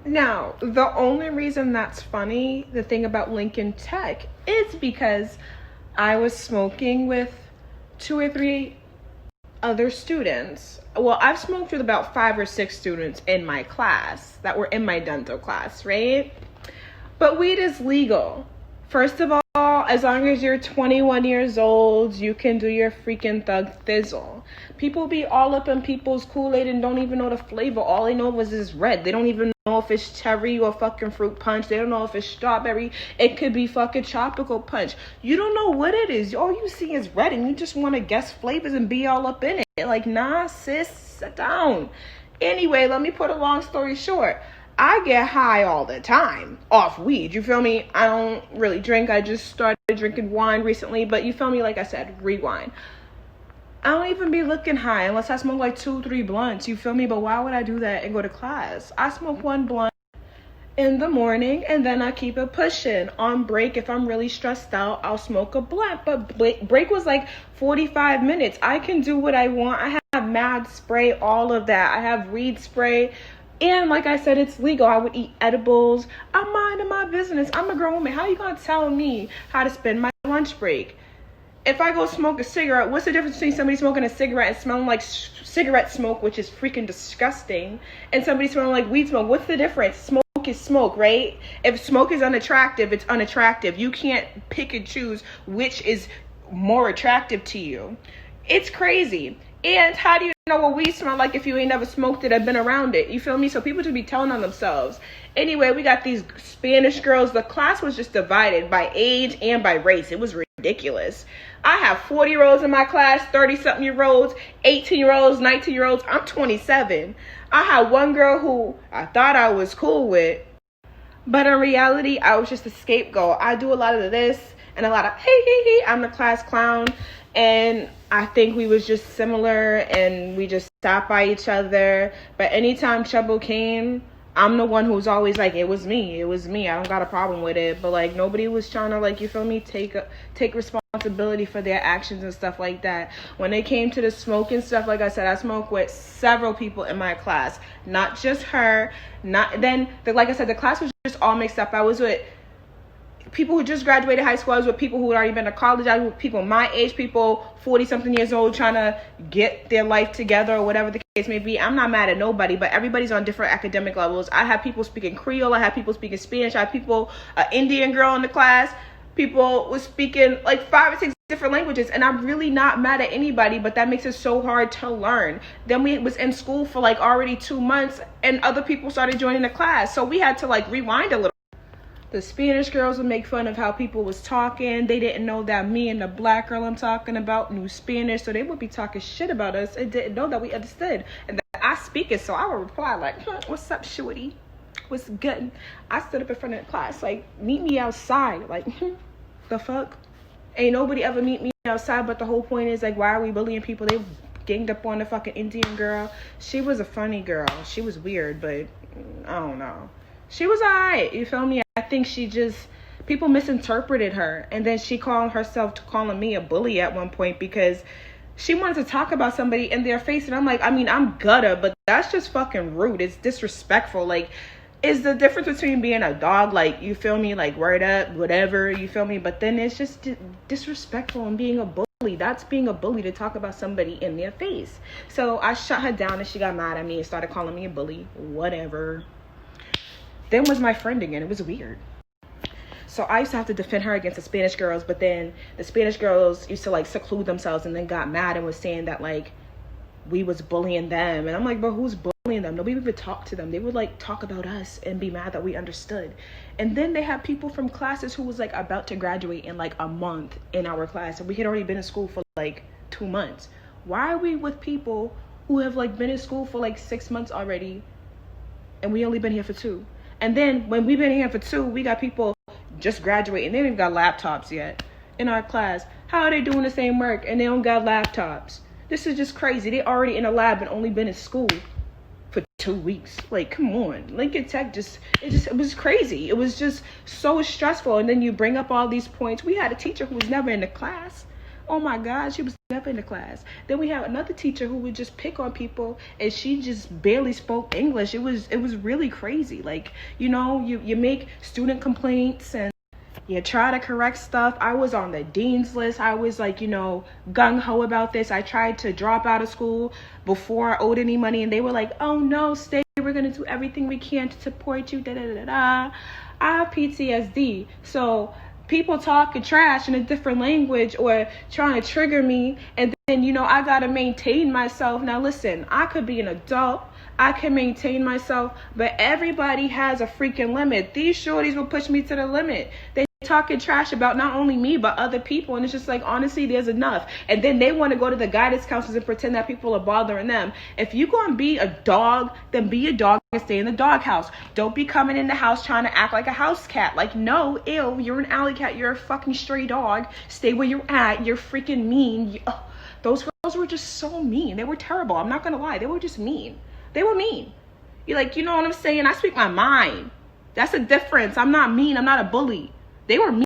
Now, the only reason that's funny, the thing about Lincoln Tech, is because I was smoking with 2 or 3 other students. Well, I've smoked with about 5 or 6 students in my class that were in my dental class, right? But weed is legal. First of all, as long as you're 21 years old, you can do your freaking thug thizzle. People be all up in people's Kool-Aid and don't even know the flavor. All they know is red. They don't even know if it's cherry or fucking fruit punch. They don't know if it's strawberry. It could be fucking tropical punch. You don't know what it is. All you see is red and you just want to guess flavors and be all up in it. Like, nah, sis, sit down. Anyway, let me put a long story short. I get high all the time off weed. You feel me? I don't really drink. I just started drinking wine recently. But you feel me? Like I said, rewind. I don't even be looking high unless I smoke like 2-3 blunts. You feel me? But why would I do that and go to class? I smoke 1 blunt in the morning and then I keep it pushing. On break, if I'm really stressed out, I'll smoke a blunt. But break was like 45 minutes. I can do what I want. I have mad spray, all of that. I have weed spray. And like I said, it's legal. I would eat edibles. I'm minding my business. I'm a grown woman. How you gonna tell me how to spend my lunch break? If I go smoke a cigarette, what's the difference between somebody smoking a cigarette and smelling like cigarette smoke, which is freaking disgusting, and somebody smelling like weed smoke? What's the difference? Smoke is smoke, right? If smoke is unattractive, it's unattractive. You can't pick and choose which is more attractive to you. It's crazy. And how do you know what weed smell like if you ain't never smoked it or been around it? You feel me? So people just be telling on themselves. Anyway, we got these Spanish girls. The class was just divided by age and by race. It was ridiculous. I have 40-year-olds in my class, 30-something-year-olds, 18-year-olds, 19-year-olds. I'm 27. I had one girl who I thought I was cool with, but in reality, I was just a scapegoat. I do a lot of this and a lot of hey. I'm the class clown. And I think we was just similar and we just sat by each other. But anytime trouble came, I'm the one who's always like, it was me. I don't got a problem with it. But like nobody was trying to, like, you feel me, take responsibility for their actions and stuff like that. When it came to the smoking stuff, like I said, I smoked with several people in my class. Not just her. Like I said, the class was just all mixed up. I was with people who just graduated high school. I was with people who had already been to college. I was with people my age, people 40-something years old trying to get their life together or whatever the case may be. I'm not mad at nobody, but everybody's on different academic levels. I have people speaking Creole. I have people speaking Spanish. I have people, an Indian girl in the class. People was speaking like 5 or 6 different languages, and I'm really not mad at anybody, but that makes it so hard to learn. Then we was in school for like already 2 months, and other people started joining the class, so we had to like rewind a little. The Spanish girls would make fun of how people was talking. They didn't know that me and the black girl I'm talking about knew Spanish, so they would be talking shit about us and didn't know that we understood. And that I speak it, so I would reply like, what's up, shorty? What's good? I stood up in front of the class like, meet me outside. Like, the fuck? Ain't nobody ever meet me outside, but the whole point is like, why are we bullying people? They ganged up on the fucking Indian girl. She was a funny girl. She was weird, but I don't know. She was alright, you feel me? I think people misinterpreted her, and then she called calling me a bully at one point because she wanted to talk about somebody in their face, and I'm like, I mean, I'm gutter, but that's just fucking rude. It's disrespectful. Like, is the difference between being a dog, like, you feel me, like, word up, whatever, you feel me? But then it's just disrespectful and being a bully. That's being a bully, to talk about somebody in their face. So I shut her down, and she got mad at me and started calling me a bully. Whatever. Then was my friend again. It was weird. So I used to have to defend her against the Spanish girls, but then the Spanish girls used to like seclude themselves and then got mad and was saying that like we was bullying them. And I'm like, but who's bullying them? Nobody would talk to them. They would like talk about us and be mad that we understood. And then they had people from classes who was like about to graduate in like a month in our class, and we had already been in school for like 2 months. Why are we with people who have like been in school for like 6 months already and we only been here for 2? And then when we've been here for 2, we got people just graduating. They don't even got laptops yet in our class. How are they doing the same work and they don't got laptops? This is just crazy. They already in a lab and only been in school for 2 weeks. Like, come on. Lincoln Tech it was crazy. It was just so stressful. And then you bring up all these points. We had a teacher who was never in the class. Oh my God, she was up in the class. Then we had another teacher who would just pick on people, and she just barely spoke English. It was really crazy. Like, you know, you make student complaints and you try to correct stuff. I was on the dean's list. I was like, you know, gung-ho about this. I tried to drop out of school before I owed any money, and they were like, oh no, stay. We're going to do everything we can to support you. Da da da da. I have PTSD. So people talking trash in a different language or trying to trigger me, and then, you know, I got to maintain myself. Now listen, I could be an adult, I can maintain myself, but everybody has a freaking limit. These shorties will push me to the limit. They talking trash about not only me but other people, and it's just like, honestly, there's enough. And then they want to go to the guidance counselors and pretend that people are bothering them. If you gonna be a dog, then be a dog and stay in the doghouse. Don't be coming in the house trying to act like a house cat. Like, no, ew, you're an alley cat, you're a fucking stray dog. Stay where you're at. You're freaking mean. Those girls were just so mean. They were terrible. I'm not gonna lie, they were just mean. They were mean. You're like, you know what I'm saying? I speak my mind. That's a difference. I'm not mean. I'm not a bully. They were mean.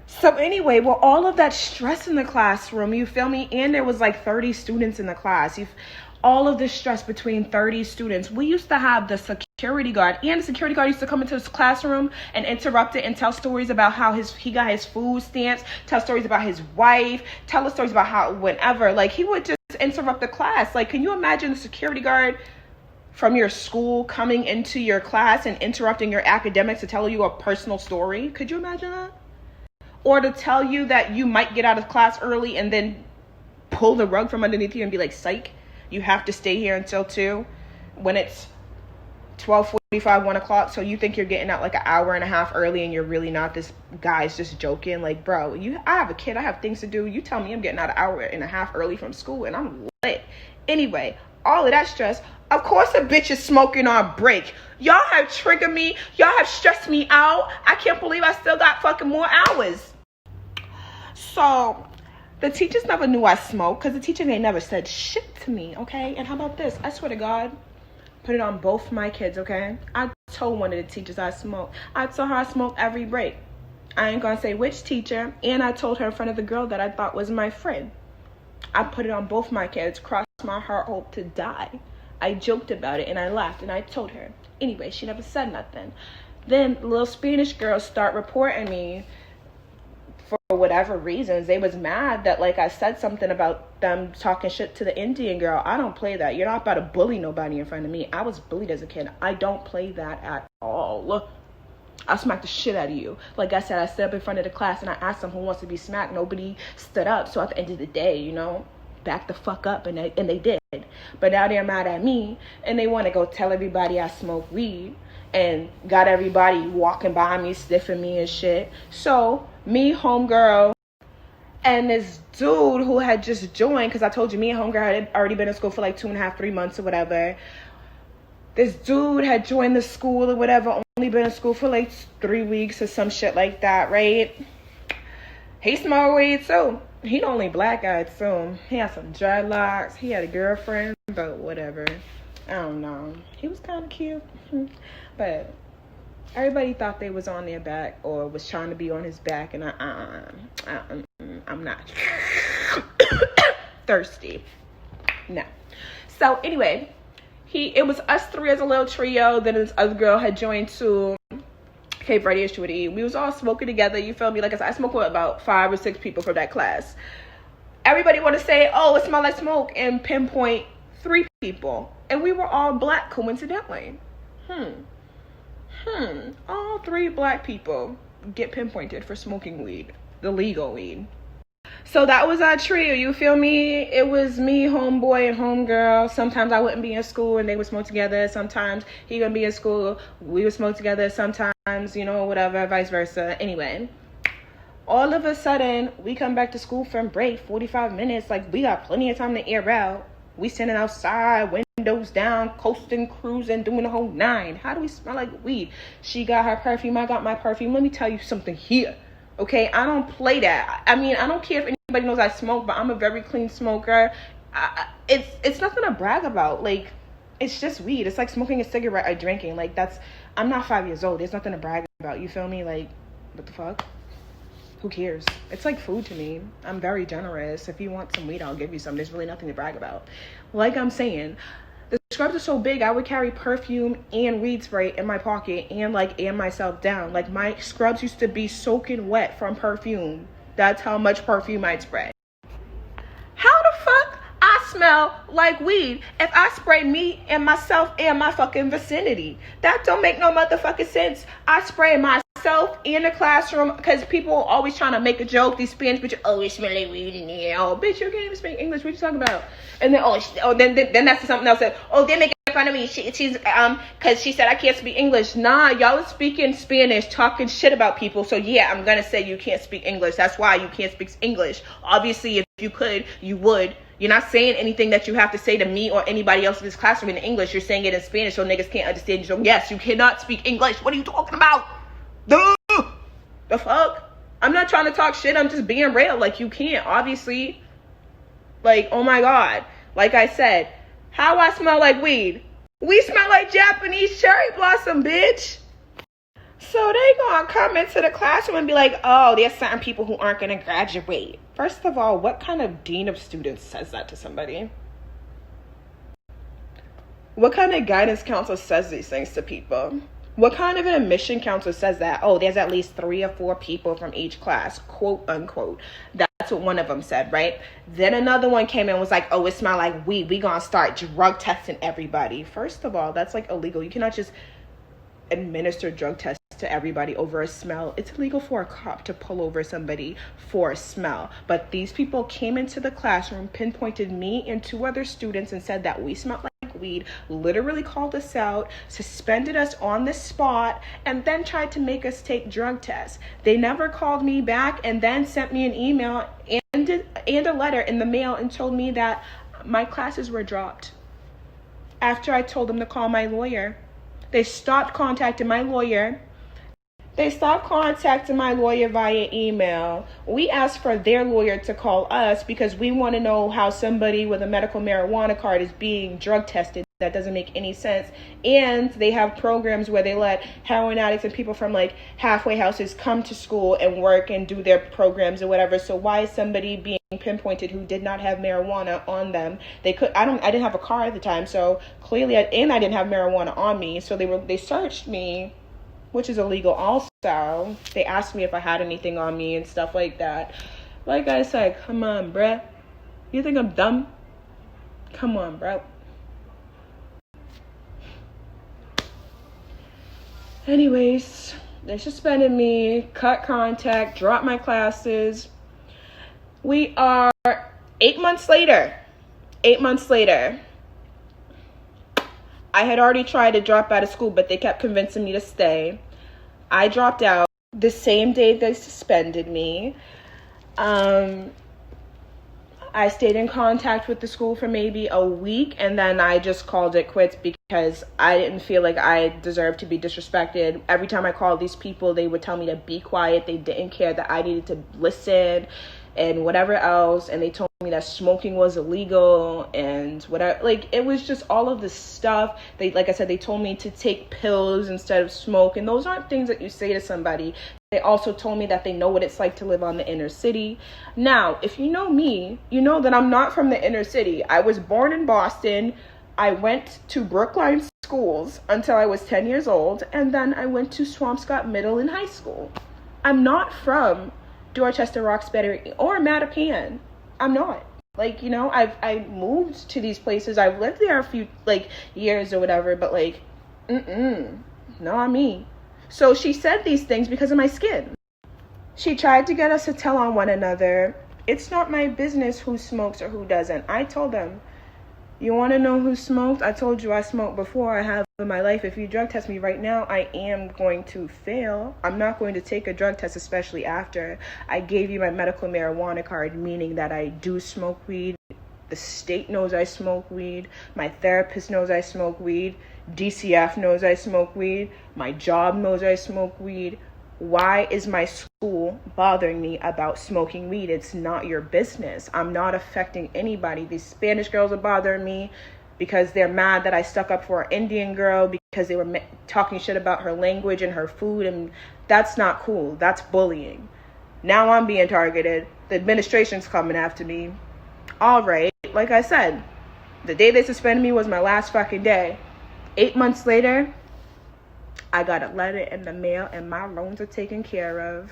So anyway, well, all of that stress in the classroom, you feel me? And there was like 30 students in the class. All of this stress between 30 students. We used to have the security guard, and the security guard used to come into this classroom and interrupt it and tell stories about how he got his food stamps, tell stories about his wife, tell us stories about how whenever, like, he would just interrupt the class. Like, can you imagine the security guard from your school coming into your class and interrupting your academics to tell you a personal story? Could you imagine that? Or to tell you that you might get out of class early and then pull the rug from underneath you and be like, psych, you have to stay here until 2 when it's 12:45, 1 o'clock. So you think you're getting out like an hour and a half early, and you're really not. This guy's just joking. Like, bro, I have a kid. I have things to do. You tell me I'm getting out an hour and a half early from school, and I'm lit. Anyway, all of that stress. Of course a bitch is smoking on break. Y'all have triggered me. Y'all have stressed me out. I can't believe I still got fucking more hours. So the teachers never knew I smoked, because the teachers ain't never said shit to me, okay? And how about this? I swear to God, put it on both my kids, okay? I told one of the teachers I smoke. I told her I smoke every break. I ain't gonna say which teacher. And I told her in front of the girl that I thought was my friend. I put it on both my kids. Crossed my heart, hope to die. I joked about it and I laughed and I told her. Anyway, she never said nothing. Then little Spanish girls start reporting me for whatever reasons. They was mad that, like, I said something about them talking shit to the Indian girl. I don't play that. You're not about to bully nobody in front of me. I was bullied as a kid. I don't play that at all. Look, I'll smack the shit out of you. Like I said, I stood up in front of the class and I asked them who wants to be smacked. Nobody stood up. So at the end of the day, you know, back the fuck up, and they did. But now they're mad at me and they want to go tell everybody I smoke weed, and got everybody walking by me, sniffing me and shit. So me, homegirl, and this dude who had just joined, because I told you me and homegirl had already been in school for like 2.5, 3 months or whatever. This dude had joined the school or whatever, only been in school for like 3 weeks or some shit like that, right? He smoked weed too. He the only black guy too. He had some dreadlocks. He had a girlfriend, but whatever. I don't know. He was kind of cute. But everybody thought they was on their back or was trying to be on his back, and I'm not thirsty. No. So anyway, it was us three as a little trio. Then this other girl had joined too. Cape Verde shorty. We was all smoking together, you feel me? Like I said, I smoked with about 5 or 6 people from that class. Everybody want to say, oh, it smells like smoke, and pinpoint 3 people. And we were all black, coincidentally. All 3 black people get pinpointed for smoking weed, the legal weed. So that was our trio, you feel me? It was me, homeboy, and homegirl. Sometimes I wouldn't be in school and they would smoke together. Sometimes he would be in school, we would smoke together. Sometimes, you know, whatever, vice versa. Anyway, all of a sudden, we come back to school from break, 45 minutes. Like, we got plenty of time to air out. We standing outside, windows down, coasting, cruising, doing the whole 9. How do we smell like weed? She got her perfume, I got my perfume. Let me tell you something here. Okay, I don't play that. I mean, I don't care if anybody knows I smoke, but I'm a very clean smoker. It's nothing to brag about. Like, it's just weed. It's like smoking a cigarette or drinking. Like, I'm not 5 years old. There's nothing to brag about. You feel me? Like, what the fuck? Who cares? It's like food to me. I'm very generous. If you want some weed, I'll give you some. There's really nothing to brag about. Like I'm saying, the scrubs are so big, I would carry perfume and weed spray in my pocket and myself down. Like my scrubs used to be soaking wet from perfume. That's how much perfume I'd spray. How the fuck I smell like weed if I spray me and myself and my fucking vicinity? That don't make no motherfucking sense. I spray myself in the classroom because people are always trying to make a joke. These Spanish bitches always smell like weed in here. Oh, bitch, you can't even speak English. What you talking about? And then then that's something else. Oh, they're making fun of me. She's because she said I can't speak English. Nah, y'all are speaking Spanish, talking shit about people. So yeah, I'm gonna say you can't speak English. That's why you can't speak English. Obviously, if you could, you would. You're not saying anything that you have to say to me or anybody else in this classroom in English. You're saying it in Spanish so niggas can't understand you. So yes, you cannot speak English. What are you talking about? The fuck? I'm not trying to talk shit. I'm just being real. Like, you can't, obviously. Like, oh my God. Like I said, how I smell like weed? We smell like Japanese cherry blossom, bitch. So they gonna come into the classroom and be like, oh, there's certain people who aren't gonna graduate. First of all, what kind of dean of students says that to somebody? What kind of guidance counselor says these things to people? What kind of an admission counselor says that? Oh, there's at least 3 or 4 people from each class, quote unquote. That's what one of them said, right? Then another one came in and was like, oh, it smells like weed. We gonna start drug testing everybody. First of all, that's like illegal. You cannot just administer drug tests to everybody over a smell. It's illegal for a cop to pull over somebody for a smell. But these people came into the classroom, pinpointed me and 2 other students and said that we smelled like weed, literally called us out, suspended us on the spot, and then tried to make us take drug tests. They never called me back and then sent me an email and a letter in the mail and told me that my classes were dropped after I told them to call my lawyer. They stopped contacting my lawyer. They stopped contacting my lawyer via email. We asked for their lawyer to call us because we want to know how somebody with a medical marijuana card is being drug tested. That doesn't make any sense. And they have programs where they let heroin addicts and people from like halfway houses come to school and work and do their programs or whatever. So why is somebody being pinpointed who did not have marijuana on them? I didn't have a car at the time, so clearly, and I didn't have marijuana on me. So they searched me, which is illegal also. They asked me if I had anything on me and stuff like that. Like I said, come on, bruh. You think I'm dumb? Come on, bro. Anyways, they suspended me, cut contact, dropped my classes. We are 8 months later. 8 months later. I had already tried to drop out of school, but they kept convincing me to stay. I dropped out the same day they suspended me. I stayed in contact with the school for maybe a week, and then I just called it quits because I didn't feel like I deserved to be disrespected. Every time I called these people, they would tell me to be quiet. They didn't care that I needed to listen and whatever else, and they told me that smoking was illegal and whatever. Like, it was just all of this stuff. Like I said, they told me to take pills instead of smoke, and those aren't things that you say to somebody. They also told me that they know what it's like to live on the inner city. Now, if you know me, you know that I'm not from the inner city. I was born in Boston. I went to Brookline schools until I was 10 years old, and then I went to Swampscott Middle in high school. I'm not from Dorchester, Roxbury, or Mattapan. I'm not. Like, you know, I moved to these places. I've lived there a few, like, years or whatever, but, like, not me. So she said these things because of my skin. She tried to get us to tell on one another. It's not my business who smokes or who doesn't. I told them, you want to know who smoked? I told you I smoked before. I have in my life. If you drug test me right now, I am going to fail. I'm not going to take a drug test, especially after I gave you my medical marijuana card, meaning that I do smoke weed. The state knows I smoke weed. My therapist knows I smoke weed. DCF knows I smoke weed. My job knows I smoke weed. Why is my school bothering me about smoking weed? It's not your business. I'm not affecting anybody. These Spanish girls are bothering me because they're mad that I stuck up for an Indian girl because they were talking shit about her language and her food, and that's not cool. That's bullying. Now I'm being targeted. The administration's coming after me. All right, like I said, the day they suspended me was my last fucking day. 8 months later, I got a letter in the mail and my loans are taken care of.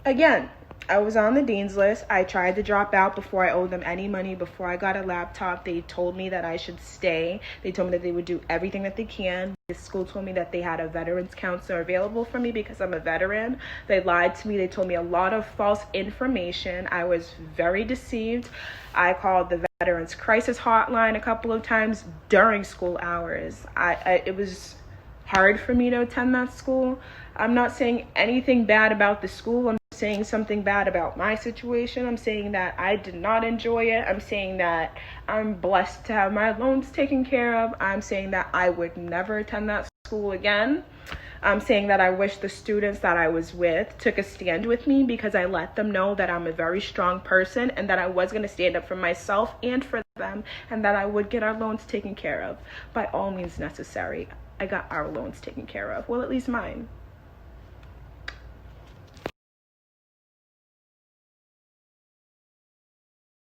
Again, I was on the dean's list. I tried to drop out before I owed them any money. Before I got a laptop, they told me that I should stay. They told me that they would do everything that they can. The school told me that they had a veterans counselor available for me because I'm a veteran. They lied to me. They told me a lot of false information. I was very deceived. I called the Veterans Crisis Hotline a couple of times during school hours. It was hard for me to attend that school. I'm not saying anything bad about the school. I'm saying something bad about my situation. I'm saying that I did not enjoy it. I'm saying that I'm blessed to have my loans taken care of. I'm saying that I would never attend that school again. I'm saying that I wish the students that I was with took a stand with me, because I let them know that I'm a very strong person and that I was going to stand up for myself and for them, and that I would get our loans taken care of by all means necessary. I got our loans taken care of. Well, at least mine.